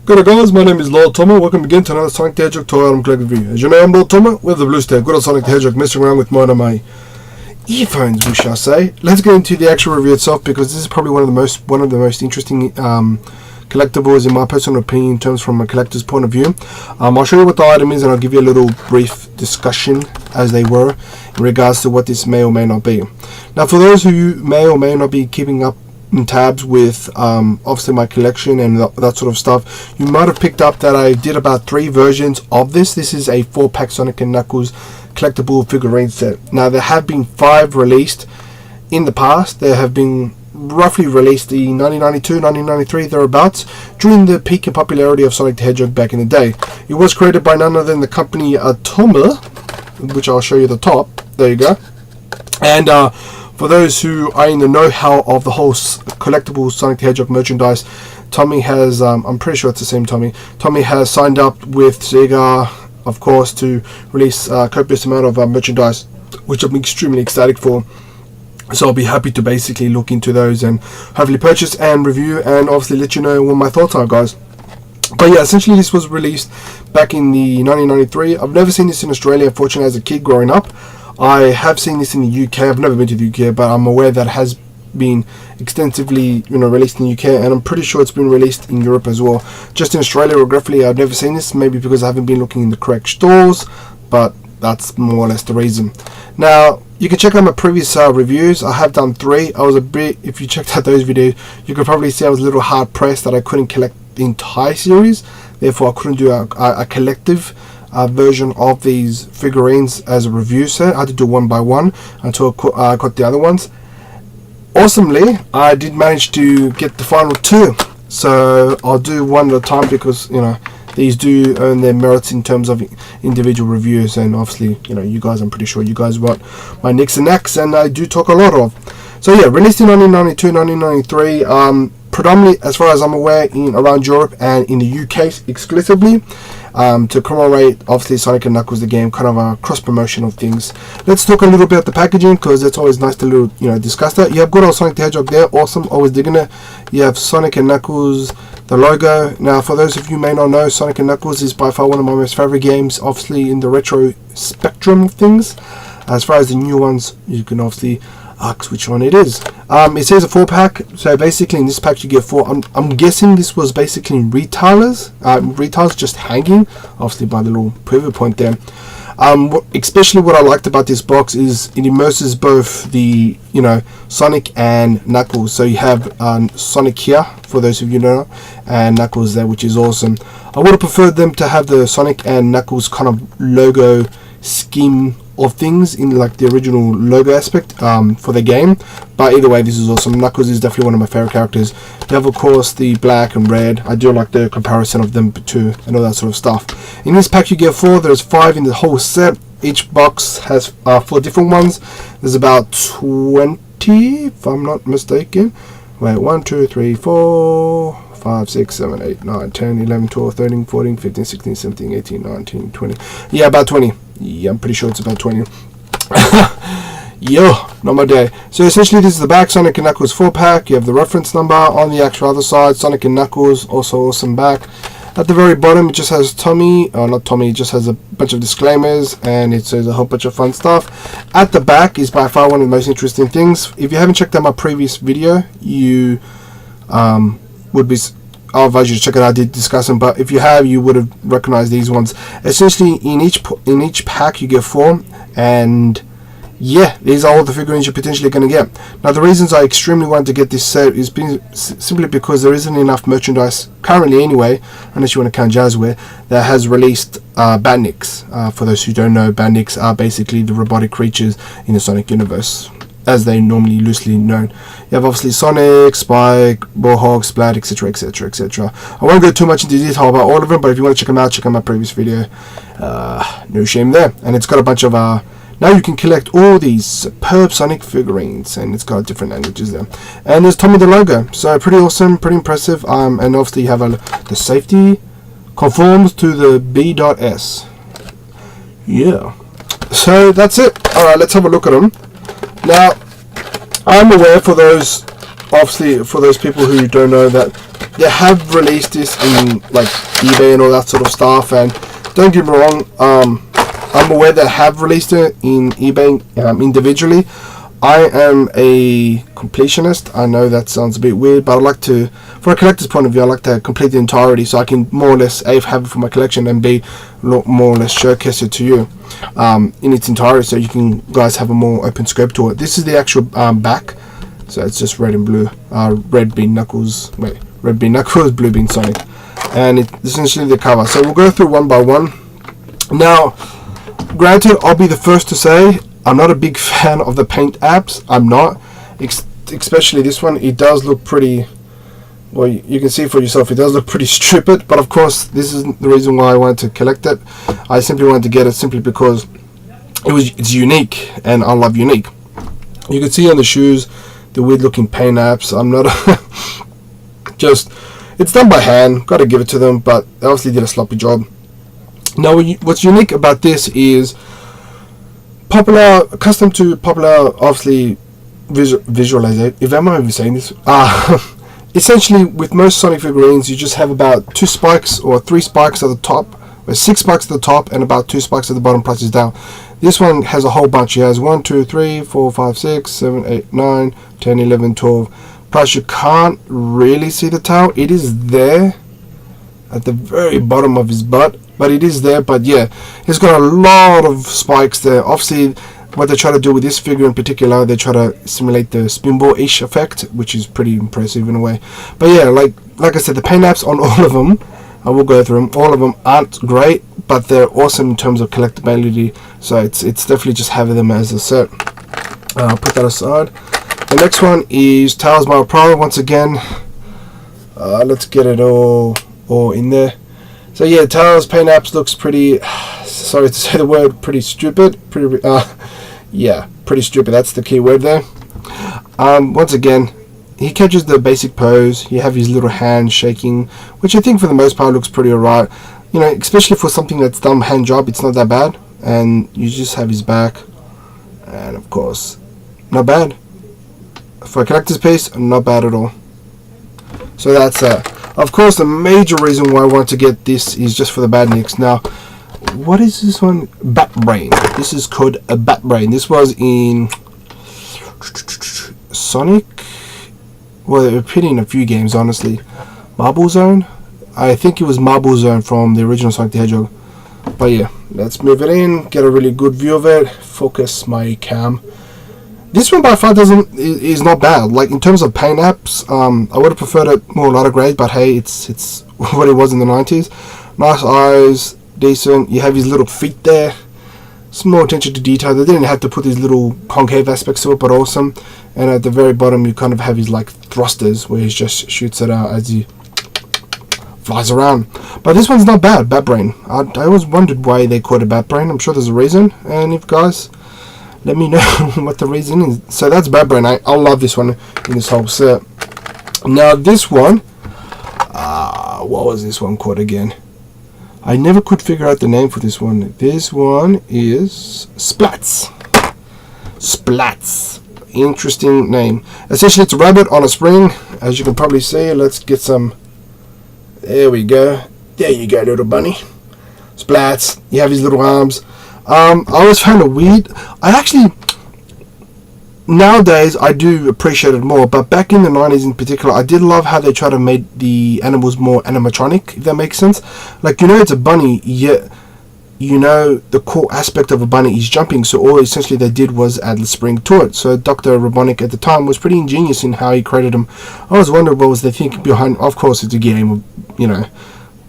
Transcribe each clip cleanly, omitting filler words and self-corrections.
Good guys, my name is Lord Tomo. Welcome again to another Sonic the Hedgehog toy item collector review. As you know, I'm Lord Tomo with the blue stare. Good old Sonic the Hedgehog messing around with one of my earphones, we shall say. Let's get into the actual review itself, because this is probably one of the most interesting collectibles in my personal opinion, in terms from a collector's point of view. I'll show you what the item is, and I'll give you a little brief discussion as they were in regards to what this may or may not be. Now, for those who may or may not be keeping up in tabs with obviously my collection and that sort of stuff, you might have picked up that I did about 3 versions of this. This is a 4-pack Sonic and Knuckles collectible figurine set. Now, there have been 5 released in the past. There have been roughly released in 1992, 1993, thereabouts, during the peak in popularity of Sonic the Hedgehog back in the day. It was created by none other than the company Atoma, which I'll show you the top. There you go. And for those who are in the know-how of the whole collectible Sonic the Hedgehog merchandise, Tommy has, I'm pretty sure it's the same Tommy. Tommy has signed up with Sega, of course, to release a copious amount of merchandise, which I'm extremely ecstatic for. So I'll be happy to basically look into those and hopefully purchase and review, and obviously let you know what my thoughts are, guys. But yeah, essentially this was released back in the 1993. I've never seen this in Australia, unfortunately, as a kid growing up. I have seen this in the UK. I've never been to the UK, but I'm aware that it has been extensively, released in the UK, and I'm pretty sure it's been released in Europe as well. Just in Australia, regretfully, I've never seen this, maybe because I haven't been looking in the correct stores, but that's more or less the reason. Now, you can check out my previous reviews. I have done 3. I was a bit, if you checked out those videos, you could probably see I was a little hard pressed that I couldn't collect the entire series. Therefore, I couldn't do a collective version of these figurines as a review set. I had to do one by one until I got the other ones. Awesomely, I did manage to get the final 2, so I'll do one at a time, because these do earn their merits in terms of individual reviews, and obviously you guys, I'm pretty sure you guys want my nicks and knacks, and I do talk a lot of. So yeah, released in 1992, 1993, predominantly, as far as I'm aware, in around Europe and in the UK exclusively, to commemorate obviously Sonic and Knuckles the game, kind of a cross promotion of things. Let's talk a little bit about the packaging, because it's always nice to discuss that. You have good old Sonic the Hedgehog there, awesome, always digging it. You have Sonic and Knuckles, the logo. Now, for those of you who may not know, Sonic and Knuckles is by far one of my most favorite games, obviously in the retro spectrum of things. As far as the new ones, you can obviously ask which one it is. It says a 4-pack, so basically in this pack you get 4. I'm guessing this was basically retailers just hanging, obviously by the little pivot point there. Especially what I liked about this box is it immerses both the Sonic and Knuckles. So you have Sonic here, for those of you who know, and Knuckles there, which is awesome. I would have preferred them to have the Sonic and Knuckles kind of logo scheme of things in like the original logo aspect for the game, but either way, this is awesome. Knuckles is definitely one of my favorite characters. You have, of course, the black and red. I do like the comparison of them too, and all that sort of stuff. In this pack you get 4. There's 5 in the whole set. Each box has 4 different ones. There's about 20, if I'm not mistaken. Wait, 1, 2, 3, 4, 5, 6, 7, 8, 9, 10, 11, 12, 13, 14, 15, 16, 17, 18, 19, 20. Yeah, about 20. Yeah, I'm pretty sure it's about 20. Yo, not my day. So essentially this is the back, Sonic and Knuckles 4-pack. You have the reference number on the actual other side. Sonic and Knuckles, also awesome back. At the very bottom it just has Tommy, not Tommy, it just has a bunch of disclaimers, and it says a whole bunch of fun stuff. At the back is by far one of the most interesting things. If you haven't checked out my previous video, you I'll advise you to check it out. I did discuss them, but if you have, you would have recognized these ones. Essentially, in each pack you get 4, and yeah, these are all the figurines you're potentially going to get. Now, the reasons I extremely want to get this set is simply because there isn't enough merchandise currently, anyway, unless you want to count Jazzware, that has released badniks. For those who don't know, badniks are basically the robotic creatures in the Sonic universe, as they normally loosely known. You have obviously Sonic, Spike, Warhawk, Splat, etc, etc, etc. I won't go too much into detail about all of them, but if you want to check them out, check out my previous video. No shame there. And it's got a bunch of now you can collect all these superb Sonic figurines, and it's got different languages there. And there's Tommy the logo, so pretty awesome, pretty impressive. And obviously you have the safety conforms to the B.S. Yeah, so that's it. Alright, let's have a look at them. Now, I'm aware, for those, obviously, for those people who don't know, that they have released this in like eBay and all that sort of stuff, and don't get me wrong, I'm aware they have released it in eBay individually. I am a completionist. I know that sounds a bit weird, but I like to, for a collector's point of view, I like to complete the entirety so I can more or less A, have it for my collection, and B, more or less showcase it to you in its entirety so you can guys have a more open scope to it. This is the actual back, so it's just red and blue. Red being Knuckles, red being Knuckles, blue being Sonic, and it's essentially the cover. So we'll go through one by one. Now, granted, I'll be the first to say I'm not a big fan of the paint apps. I'm not, especially this one. It does look pretty, well, you can see for yourself, it does look pretty stupid, but of course this is the reason why I wanted to collect it. I simply wanted to get it simply because it's unique, and I love unique. You can see on the shoes the weird looking paint apps. I'm not just, it's done by hand, gotta give it to them, but they obviously did a sloppy job. Now what's unique about this is accustomed to popular, obviously, visualization. If I'm even saying this, essentially with most Sonic figurines, you just have about 2 spikes or 3 spikes at the top, or 6 spikes at the top, and about 2 spikes at the bottom, prices down. This one has a whole bunch. It has 1, 2, 3, 4, 5, 6, 7, 8, 9, 10, 11, 12. Plus, you can't really see the tail. It is there at the very bottom of his butt, but it is there. But yeah, he's got a lot of spikes there. Obviously, what they try to do with this figure in particular, they try to simulate the spinball-ish effect, which is pretty impressive in a way. But yeah, like I said, the paint apps on all of them, I will go through them, all of them aren't great, but they're awesome in terms of collectability, so it's definitely just having them as a set. I'll put that aside. The next one is Tails Mario Pro. Once again, let's get it all in there. So yeah, Tails paint apps looks pretty, sorry to say the word, pretty stupid. Yeah, pretty stupid. That's the key word there. Once again, he catches the basic pose. You have his little hand shaking, which I think for the most part looks pretty alright. You know, especially for something that's done hand job, it's not that bad. And you just have his back, and of course, not bad. For a collector's piece, not bad at all. So that's of course, the major reason why I want to get this is just for the badniks. Now, what is this one? Bat Brain. This is called a Bat Brain. This was in Sonic. Well, they appeared in a few games, honestly. Marble Zone? I think it was Marble Zone from the original Sonic the Hedgehog. But yeah, let's move it in, get a really good view of it. Focus my cam. This one by far is not bad. Like in terms of paint apps, I would have preferred it more lighter grade, but hey, it's what it was in the 90s. Nice eyes, decent. You have his little feet there. Some more attention to detail. They didn't have to put these little concave aspects to it, but awesome. And at the very bottom, you kind of have his like thrusters, where he just shoots it out as he flies around. But this one's not bad. Bat Brain. I always wondered why they called it Bat Brain. I'm sure there's a reason. And if guys, let me know what the reason is. So that's Bat Brain. I love this one in this whole set. Now this one, what was this one called again? I never could figure out the name for this one. This one is Splats. Splats. Interesting name. Essentially, it's a rabbit on a spring, as you can probably see. Let's get some. There we go. There you go, little bunny. Splats. You have his little arms. I always found it weird. Nowadays I do appreciate it more, but back in the 90s in particular, I did love how they try to make the animals more animatronic, if that makes sense. Like, you know, it's a bunny, yet you know the core aspect of a bunny is jumping, so all essentially they did was add the spring to it. So Dr. Robotnik at the time was pretty ingenious in how he created them. I was wondering what was the thinking behind. Of course it's a game, you know,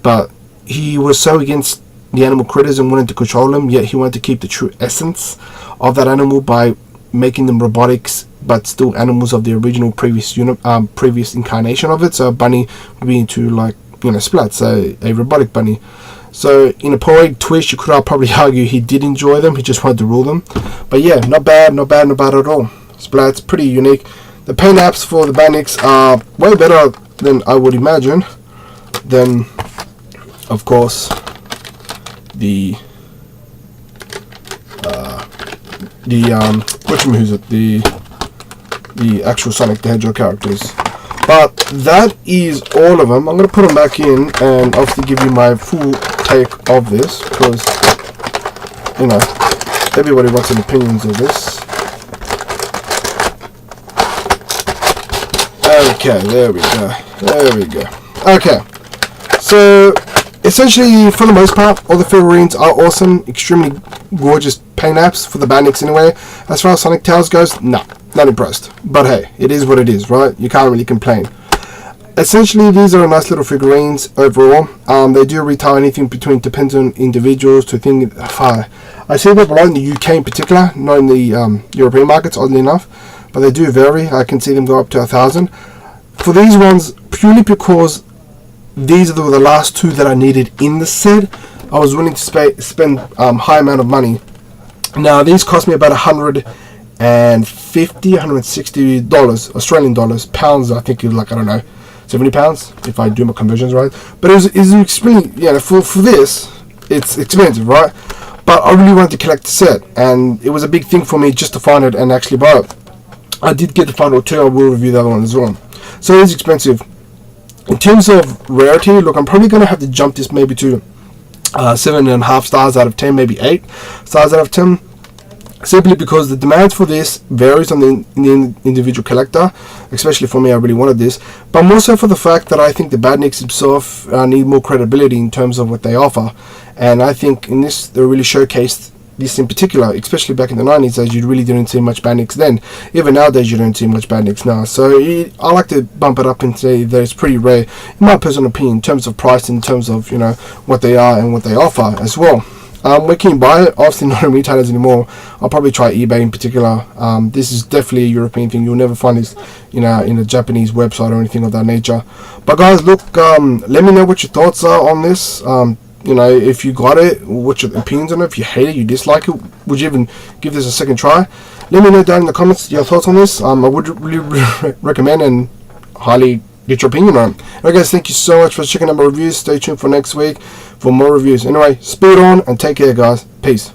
but he was so against the animal critters and wanted to control them, yet he wanted to keep the true essence of that animal by making them robotics, but still animals of the original previous incarnation of it. So a bunny would be into, like, you know, Splats, a robotic bunny. So in a poetic twist, you could probably argue he did enjoy them, he just wanted to rule them. But yeah, not bad at all. Splats, pretty unique. The paint apps for the badniks are way better than I would imagine. Then, of course, the actual Sonic the Hedgehog characters. But that is all of them. I'm going to put them back in and obviously give you my full take of this, because, you know, everybody wants an opinions of this. Okay, there we go. There we go. Okay, so essentially, for the most part, all the figurines are awesome, extremely gorgeous paint apps for the badniks anyway. As far as Sonic Tails goes, no, not impressed. But hey, it is what it is, right? You can't really complain. Essentially, these are nice little figurines overall. They do retail anything between, depends on individuals, to think. I see them a lot in the UK in particular, not in the European markets, oddly enough. But they do vary. I can see them go up to 1,000. For these ones, purely because these are the last two that I needed in the set, I was willing to spend high amount of money. Now these cost me about $150, $160 Australian dollars. Pounds, I think, is like, I don't know, £70 if I do my conversions right. But it was extremely, yeah, for this it's expensive, right? But I really wanted to collect the set, and it was a big thing for me just to find it and actually buy it. I did get the final two. I will review the other one as well. So it is expensive. In terms of rarity, look, I'm probably going to have to jump this maybe to 7.5 stars out of 10, maybe 8 stars out of 10. Simply because the demand for this varies on the individual collector. Especially for me, I really wanted this. But more so for the fact that I think the badniks themselves need more credibility in terms of what they offer. And I think in this, they really showcased this in particular, especially back in the 90s, as you really didn't see much badniks then. Even nowadays, you don't see much badniks now. So I like to bump it up and say that it's pretty rare, in my personal opinion, in terms of price, in terms of, you know, what they are and what they offer as well. Where can you buy it? Obviously not in retailers anymore. I'll probably try eBay in particular. This is definitely a European thing. You'll never find this, you know, in a Japanese website or anything of that nature. But guys, look, let me know what your thoughts are on this. You know, if you got it, what's your opinions on it? If you hate it, you dislike it, would you even give this a second try? Let me know down in the comments your thoughts on this. I would really recommend and highly get your opinion on it. Alright guys, thank you so much for checking out my reviews. Stay tuned for next week for more reviews. Anyway, speed on and take care guys. Peace.